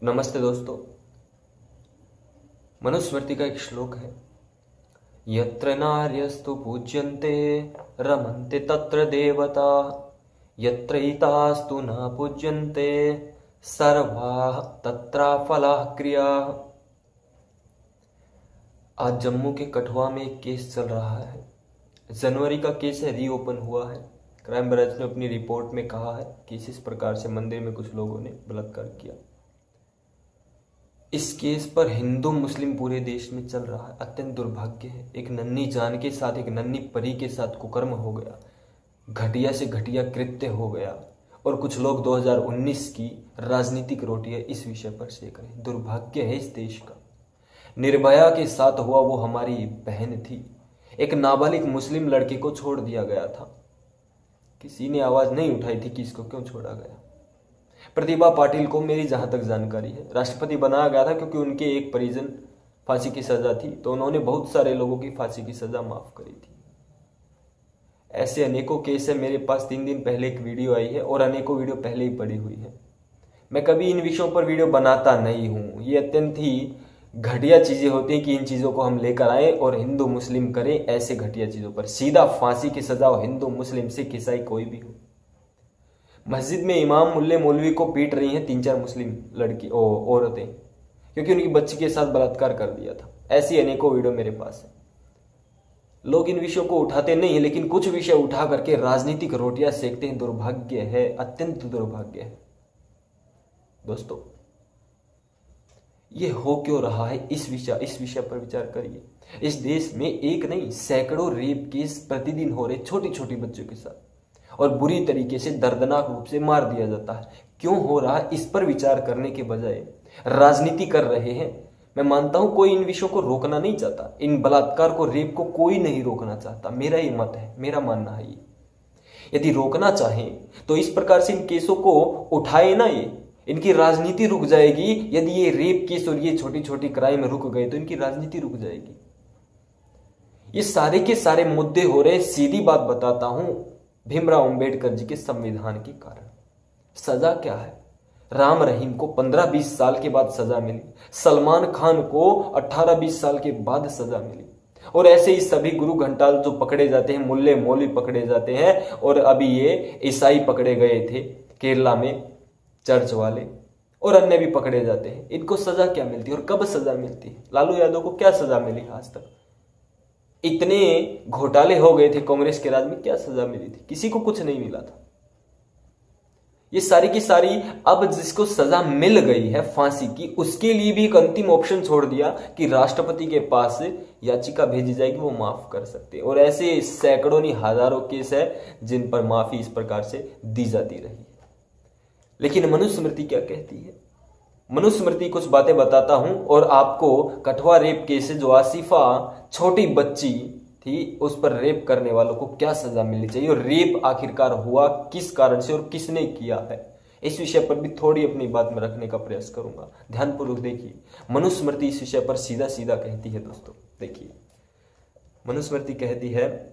नमस्ते दोस्तों। मनुस्मृति का एक श्लोक है, यत्र नार्यस्तु पूज्यन्ते रमन्ते तत्र देवता, यत्रैतास्तु न पूज्यन्ते सर्वाः तत्राफलाः क्रियाः। आज जम्मू के कठुआ में एक केस चल रहा है। जनवरी का केस है, रीओपन हुआ है। क्राइम ब्रांच ने अपनी रिपोर्ट में कहा है कि इस प्रकार से मंदिर में कुछ लोगों ने बलात्कार किया। इस केस पर हिंदू मुस्लिम पूरे देश में चल रहा है। अत्यंत दुर्भाग्य है, एक नन्ही जान के साथ, एक नन्ही परी के साथ कुकर्म हो गया, घटिया से घटिया कृत्य हो गया और कुछ लोग 2019 की राजनीतिक रोटियां इस विषय पर सेक रहे हैं। दुर्भाग्य है इस देश का। निर्भया के साथ हुआ, वो हमारी बहन थी। एक नाबालिग मुस्लिम लड़के को छोड़ दिया गया था। किसी ने आवाज नहीं उठाई थी कि इसको क्यों छोड़ा गया। प्रतिभा पाटिल को, मेरी जहां तक जानकारी है, राष्ट्रपति बनाया गया था क्योंकि उनके एक परिजन फांसी की सजा थी, तो उन्होंने बहुत सारे लोगों की फांसी की सजा माफ करी थी। ऐसे अनेकों केस है। मेरे पास 3 दिन पहले एक वीडियो आई है और अनेकों वीडियो पहले ही पड़ी हुई है। मैं कभी इन विषयों पर वीडियो बनाता नहीं हूं। ये अत्यंत ही घटिया चीजें होती हैं कि इन चीजों को हम लेकर आए और हिंदू मुस्लिम करें। ऐसे घटिया चीजों पर सीधा फांसी की सजा हो, हिंदू मुस्लिम सिख ईसाई कोई भी हो। मस्जिद में इमाम मुल्ले मौलवी को पीट रही हैं 3-4 मुस्लिम लड़की औरतें क्योंकि उनकी बच्ची के साथ बलात्कार कर दिया था। ऐसी अनेकों वीडियो मेरे पास है। लोग इन विषयों को उठाते नहीं है, लेकिन कुछ विषय उठा करके राजनीतिक रोटियां सेकते हैं। दुर्भाग्य है, अत्यंत दुर्भाग्य है। दोस्तों, ये हो क्यों रहा है, इस विषय पर विचार करिए। इस देश में एक नहीं, सैकड़ों रेप केस प्रतिदिन हो रहे छोटी छोटी बच्चों के साथ, और बुरी तरीके से दर्दनाक रूप से मार दिया जाता है। क्यों हो रहा है, इस पर विचार करने के बजाय राजनीति कर रहे हैं। मैं मानता हूं कोई इन विषयों को रोकना नहीं चाहता, इन बलात्कार को, रेप को कोई नहीं रोकना चाहता। मेरा ये मत है, मेरा मानना है ये। यदि रोकना चाहें तो इस प्रकार से इन केसों को उठाए ना, ये इनकी राजनीति रुक जाएगी। यदि ये रेप केस और ये छोटी छोटी क्राइम रुक गए तो इनकी राजनीति रुक जाएगी। ये सारे के सारे मुद्दे हो रहे, सीधी बात बताता हूं, भीमराव अंबेडकर जी के संविधान के कारण। सजा क्या है? राम रहीम को 15-20 साल के बाद सजा मिली, सलमान खान को 18-20 साल के बाद सजा मिली, और ऐसे ही सभी गुरु घंटाल जो पकड़े जाते हैं, मुल्ले मौलवी पकड़े जाते हैं, और अभी ये ईसाई पकड़े गए थे केरला में, चर्च वाले, और अन्य भी पकड़े जाते हैं। इनको सजा क्या मिलती है और कब सजा मिलती है? लालू यादव को क्या सजा मिली? आज तक इतने घोटाले हो गए थे कांग्रेस के राज में, क्या सजा मिली थी? किसी को कुछ नहीं मिला था। ये सारी की सारी, अब जिसको सजा मिल गई है फांसी की, उसके लिए भी एक अंतिम ऑप्शन छोड़ दिया कि राष्ट्रपति के पास याचिका भेजी जाएगी, वो माफ कर सकते। और ऐसे सैकड़ों नहीं हजारों केस है जिन पर माफी इस प्रकार से दी जाती रही। लेकिन मनुस्मृति क्या कहती है? मनुस्मृति कुछ बातें बताता हूं, और आपको कठुआ रेप केस, जो आसिफा छोटी बच्ची थी, उस पर रेप करने वालों को क्या सजा मिलनी चाहिए, और रेप आखिरकार हुआ किस कारण से और किसने किया है, इस विषय पर भी थोड़ी अपनी बात में रखने का प्रयास करूंगा। ध्यानपूर्वक देखिए, मनुस्मृति इस विषय पर सीधा सीधा कहती है। दोस्तों देखिए, मनुस्मृति कहती है,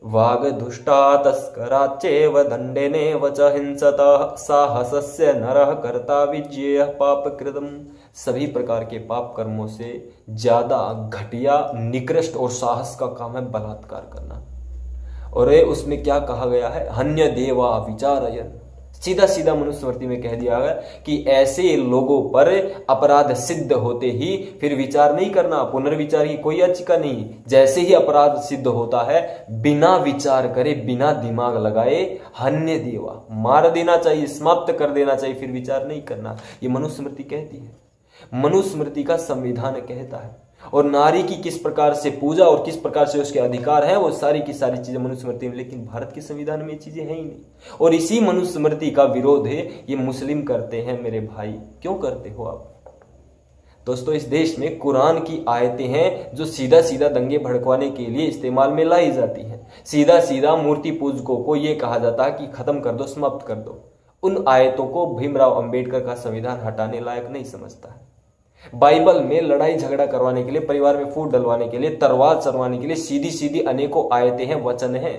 वाग दुष्टा तस्कराच्चैव दंडेनेव च हिंसतः साहसस्य नरः कर्ता विज्ञेयः पापकृतम्। सभी प्रकार के पाप कर्मों से ज्यादा घटिया, निकृष्ट और साहस का काम है बलात्कार करना। और उसमें क्या कहा गया है? हन्य देवा विचारयन्। सीधा सीधा मनुस्मृति में कह दिया है कि ऐसे लोगों पर अपराध सिद्ध होते ही फिर विचार नहीं करना, पुनर्विचार की कोई याचिका नहीं। जैसे ही अपराध सिद्ध होता है, बिना विचार करे, बिना दिमाग लगाए, हन्य देवा, मार देना चाहिए, समाप्त कर देना चाहिए, फिर विचार नहीं करना। ये मनुस्मृति कहती है, मनुस्मृति का संविधान कहता है। और नारी की किस प्रकार से पूजा और किस प्रकार से उसके अधिकार है, वो सारी की सारी चीजें मनुस्मृति में। लेकिन भारत के संविधान में ये चीजें हैं ही नहीं। और इसी मनुस्मृति का विरोध है ये मुस्लिम करते हैं। मेरे भाई, क्यों करते हो आप? दोस्तों, इस देश में कुरान की आयतें हैं जो सीधा सीधा दंगे भड़कवाने के लिए इस्तेमाल में लाई जाती हैं। सीधा सीधा मूर्ति पूजकों को यह कहा जाता है कि खत्म कर दो, समाप्त कर दो। उन आयतों को भीमराव अंबेडकर का संविधान हटाने लायक नहीं समझता है। बाइबल में लड़ाई झगड़ा करवाने के लिए, परिवार में फूट डलवाने के लिए, तलवार चलवाने के लिए सीधी सीधी अनेकों आयतें हैं, वचन हैं।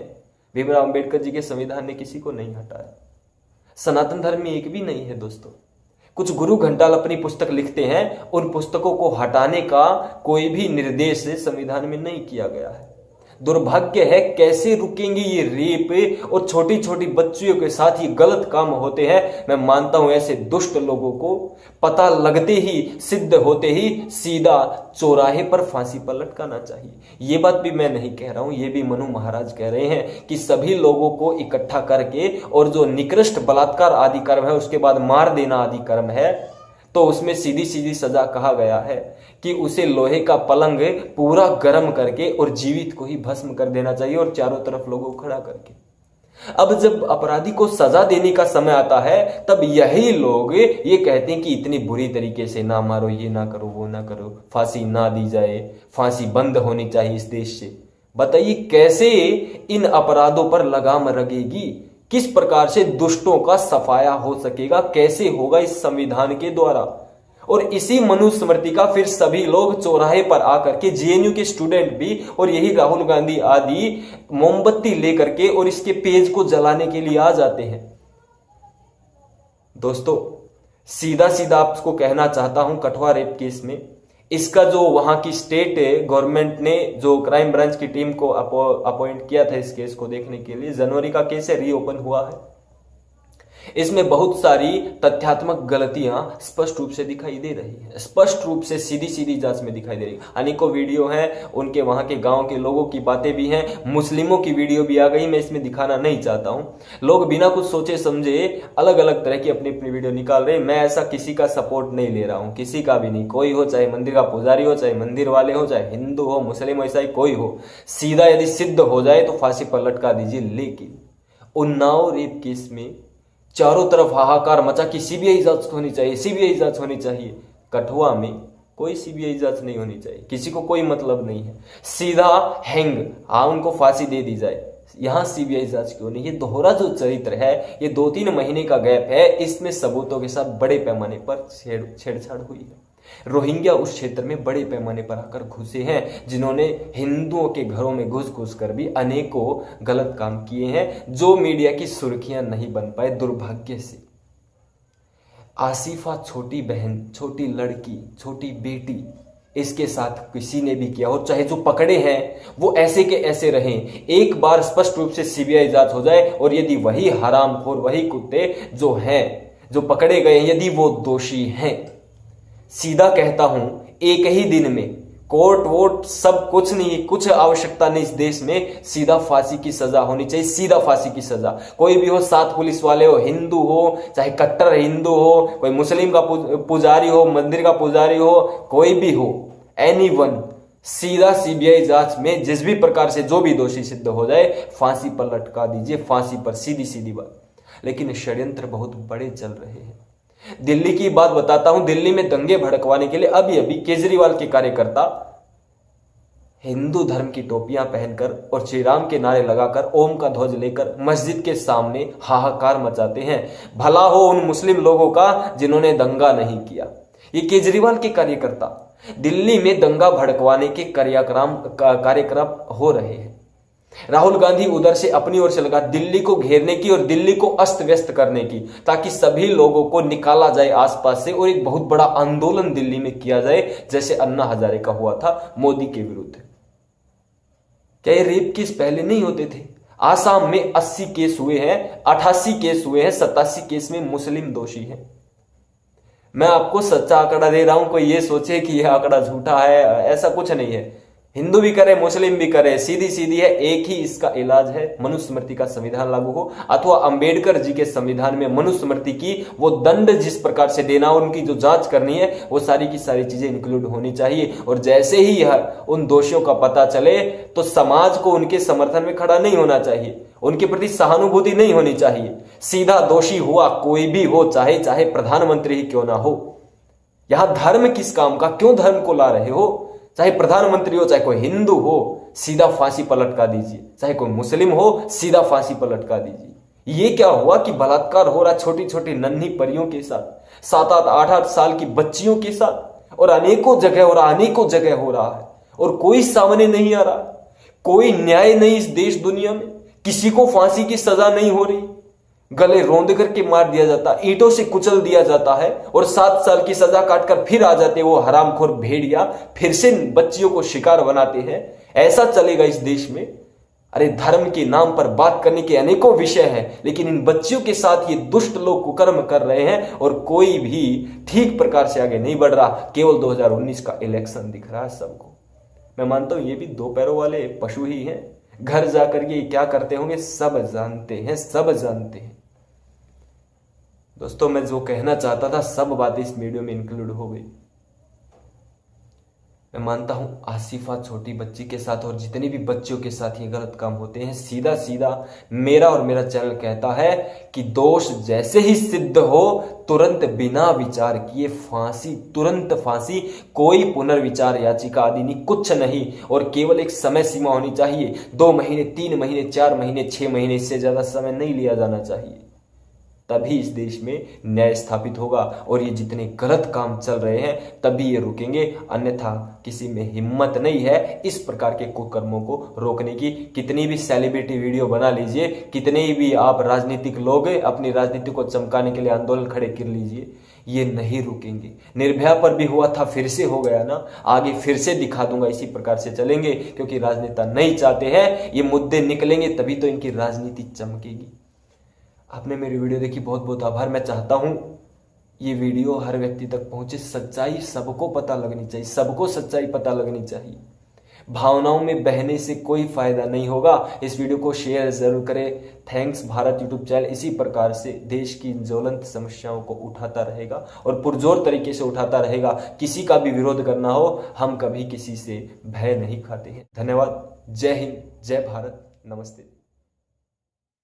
भीमराव अंबेडकर जी के संविधान ने किसी को नहीं हटाया। सनातन धर्म में एक भी नहीं है दोस्तों। कुछ गुरु घंटाल अपनी पुस्तक लिखते हैं, उन पुस्तकों को हटाने का कोई भी निर्देश संविधान में नहीं किया गया है। दुर्भाग्य है, कैसे रुकेंगे ये रेप और छोटी छोटी बच्चियों के साथ ये गलत काम होते हैं। मैं मानता हूं ऐसे दुष्ट लोगों को पता लगते ही, सिद्ध होते ही सीधा चौराहे पर फांसी पर लटकाना चाहिए। ये बात भी मैं नहीं कह रहा हूं, ये भी मनु महाराज कह रहे हैं कि सभी लोगों को इकट्ठा करके और जो निकृष्ट बलात्कार आदि कर्म है उसके बाद मार देना आदि कर्म है, तो उसमें सीधी सीधी सजा कहा गया है कि उसे लोहे का पलंग पूरा गर्म करके और जीवित को ही भस्म कर देना चाहिए और चारों तरफ लोगों को खड़ा करके। अब जब अपराधी को सजा देने का समय आता है तब यही लोग ये कहते हैं कि इतनी बुरी तरीके से ना मारो, ये ना करो, वो ना करो, फांसी ना दी जाए, फांसी बंद होनी चाहिए इस देश से। बताइए कैसे इन अपराधों पर लगाम लगेगी, किस प्रकार से दुष्टों का सफाया हो सकेगा, कैसे होगा इस संविधान के द्वारा। और इसी मनुस्मृति का फिर सभी लोग चौराहे पर आकर के, जेएनयू के स्टूडेंट भी और यही राहुल गांधी आदि मोमबत्ती लेकर के और इसके पेज को जलाने के लिए आ जाते हैं। दोस्तों सीधा सीधा आपको कहना चाहता हूं, कठुआ रेप केस में इसका जो वहां की स्टेट गवर्नमेंट ने जो क्राइम ब्रांच की टीम को अपॉइंट किया था इस केस को देखने के लिए, जनवरी का केस है, रीओपन हुआ है। इसमें बहुत सारी तथ्यात्मक गलतियां स्पष्ट रूप से दिखाई दे रही है, स्पष्ट रूप से सीधी सीधी जांच में दिखाई दे रही है। अनेकों वीडियो हैं, उनके वहां के गांव के लोगों की बातें भी हैं, मुस्लिमों की वीडियो भी आ गई। मैं इसमें दिखाना नहीं चाहता हूं, लोग बिना कुछ सोचे समझे अलग अलग तरह की अपनी अपनी वीडियो निकाल रहे हैं। मैं ऐसा किसी का सपोर्ट नहीं ले रहा हूं, किसी का भी नहीं, कोई हो, चाहे मंदिर का पुजारी हो, चाहे मंदिर वाले हो, चाहे हिंदू हो, मुस्लिम हो, ईसाई कोई हो, सीधा यदि सिद्ध हो जाए तो फांसी पर लटका दीजिए। लेकिन उन्नाव रेप केस में चारों तरफ हाहाकार मचा कि सीबीआई जांच होनी चाहिए, सीबीआई जांच होनी चाहिए। कठुआ में कोई सीबीआई जांच नहीं होनी चाहिए, किसी को कोई मतलब नहीं है, सीधा हैंग, हाँ उनको फांसी दे दी जाए। यहां सीबीआई जांच क्यों नहीं? ये दोहरा जो चरित्र है, ये 2-3 महीने का गैप है, इसमें सबूतों के साथ बड़े पैमाने पर छेड़छाड़ हुई है। रोहिंग्या उस क्षेत्र में बड़े पैमाने पर आकर घुसे हैं, जिन्होंने हिंदुओं के घरों में घुस घुस कर भी अनेकों गलत काम किए हैं, जो मीडिया की सुर्खियां नहीं बन पाए दुर्भाग्य से। आसिफा छोटी बहन, छोटी लड़की, छोटी बेटी, इसके साथ किसी ने भी किया हो, चाहे जो पकड़े हैं वो ऐसे के ऐसे रहें। एक बार स्पष्ट रूप से सीबीआई जांच हो जाए और यदि वही हरामखोर, वही कुत्ते जो हैं, जो पकड़े गए, यदि वो दोषी हैं, सीधा कहता हूं एक ही दिन में कोर्ट वोट सब कुछ नहीं, कुछ आवश्यकता नहीं इस देश में, सीधा फांसी की सजा होनी चाहिए, सीधा फांसी की सजा। कोई भी हो, 7 पुलिस वाले हो, हिंदू हो, चाहे कट्टर हिंदू हो, कोई मुस्लिम का पुजारी हो, मंदिर का पुजारी हो, कोई भी हो, एनीवन, सीधा सीबीआई जांच में जिस भी प्रकार से जो भी दोषी सिद्ध हो जाए फांसी पर लटका दीजिए, फांसी पर, सीधी सीधी बात। लेकिन षड्यंत्र बहुत बड़े चल रहे हैं। दिल्ली की बात बताता हूं, दिल्ली में दंगे भड़कवाने के लिए अभी अभी केजरीवाल के कार्यकर्ता हिंदू धर्म की टोपियां पहनकर और श्री राम के नारे लगाकर, ओम का ध्वज लेकर मस्जिद के सामने हाहाकार मचाते हैं। भला हो उन मुस्लिम लोगों का जिन्होंने दंगा नहीं किया। ये केजरीवाल के कार्यकर्ता दिल्ली में दंगा भड़कवाने के कार्यक्रम हो रहे हैं। राहुल गांधी उधर से अपनी ओर से लगा दिल्ली को घेरने की और दिल्ली को अस्त व्यस्त करने की, ताकि सभी लोगों को निकाला जाए आसपास से और एक बहुत बड़ा आंदोलन दिल्ली में किया जाए, जैसे अन्ना हजारे का हुआ था मोदी के विरुद्ध। क्या ये रेप केस पहले नहीं होते थे? आसाम में 80 केस हुए हैं, 88 केस हुए हैं, 87 केस में मुस्लिम दोषी हैं। मैं आपको सच्चा आंकड़ा दे रहा हूं, कोई ये सोचे कि यह आंकड़ा झूठा है, ऐसा कुछ नहीं है। हिंदू भी करे, मुस्लिम भी करे, सीधी सीधी है, एक ही इसका इलाज है, मनुस्मृति का संविधान लागू हो, अथवा अंबेडकर जी के संविधान में मनुस्मृति की वो दंड जिस प्रकार से देना, उनकी जो जांच करनी है, वो सारी की सारी चीजें इंक्लूड होनी चाहिए। और जैसे ही यह उन दोषियों का पता चले तो समाज को उनके समर्थन में खड़ा नहीं होना चाहिए, उनके प्रति सहानुभूति नहीं होनी चाहिए। सीधा दोषी हुआ कोई भी हो, चाहे प्रधानमंत्री ही क्यों ना हो। यहां धर्म किस काम का? क्यों धर्म को ला रहे हो? चाहे प्रधानमंत्री हो, चाहे कोई हिंदू हो, सीधा फांसी पर लटका दीजिए, चाहे कोई मुस्लिम हो, सीधा फांसी पर लटका दीजिए। ये क्या हुआ कि बलात्कार हो रहा छोटी छोटी नन्ही परियों के साथ, 7-8, 8-8 साल की बच्चियों के साथ, और अनेकों जगह हो रहा, अनेकों जगह हो रहा है, और कोई सामने नहीं आ रहा। कोई न्याय नहीं इस देश दुनिया में, किसी को फांसी की सजा नहीं हो रही। गले रौंद करके मार दिया जाता, ईंटों से कुचल दिया जाता है और 7 साल की सजा काटकर फिर आ जाते वो हरामखोर भेड़िया, फिर से बच्चियों को शिकार बनाते हैं। ऐसा चलेगा इस देश में? अरे धर्म के नाम पर बात करने के अनेकों विषय हैं, लेकिन इन बच्चियों के साथ ये दुष्ट लोग कुकर्म कर रहे हैं और कोई भी ठीक प्रकार से आगे नहीं बढ़ रहा। केवल 2019 का इलेक्शन दिख रहा है सबको। मैं मानता हूं ये भी 2 पैरों वाले पशु ही हैं। घर जाकर ये क्या करते होंगे सब जानते हैं, सब जानते हैं। दोस्तों मैं जो कहना चाहता था सब बातें इस वीडियो में इंक्लूड हो गई। मैं मानता हूं आसिफा छोटी बच्ची के साथ और जितने भी बच्चियों के साथ ये गलत काम होते हैं, सीधा सीधा मेरा और मेरा चैनल कहता है कि दोष जैसे ही सिद्ध हो तुरंत बिना विचार किए फांसी, तुरंत फांसी, कोई पुनर्विचार याचिका आदि नहीं, कुछ नहीं। और केवल एक समय सीमा होनी चाहिए, 2 महीने, 3 महीने, 4 महीने, 6 महीने, इससे ज्यादा समय नहीं लिया जाना चाहिए। तभी इस देश में न्याय स्थापित होगा और ये जितने गलत काम चल रहे हैं तभी ये रुकेंगे, अन्यथा किसी में हिम्मत नहीं है इस प्रकार के कुकर्मों को रोकने की। कितनी भी सेलिब्रिटी वीडियो बना लीजिए, कितने भी आप राजनीतिक लोग अपनी राजनीति को चमकाने के लिए आंदोलन खड़े कर लीजिए, ये नहीं रुकेंगे। निर्भया पर भी हुआ था, फिर से हो गया ना, आगे फिर से दिखा दूंगा। इसी प्रकार से चलेंगे क्योंकि राजनेता नहीं चाहते हैं ये मुद्दे निकलेंगे, तभी तो इनकी राजनीति चमकेगी। आपने मेरी वीडियो देखी, बहुत बहुत आभार। मैं चाहता हूं ये वीडियो हर व्यक्ति तक पहुंचे, सच्चाई सबको पता लगनी चाहिए, सबको सच्चाई पता लगनी चाहिए। भावनाओं में बहने से कोई फायदा नहीं होगा। इस वीडियो को शेयर जरूर करें। थैंक्स भारत यूट्यूब चैनल इसी प्रकार से देश की ज्वलंत समस्याओं को उठाता रहेगा और पुरजोर तरीके से उठाता रहेगा। किसी का भी विरोध करना हो, हम कभी किसी से भय नहीं खाते हैं। धन्यवाद। जय हिंद, जय भारत, नमस्ते।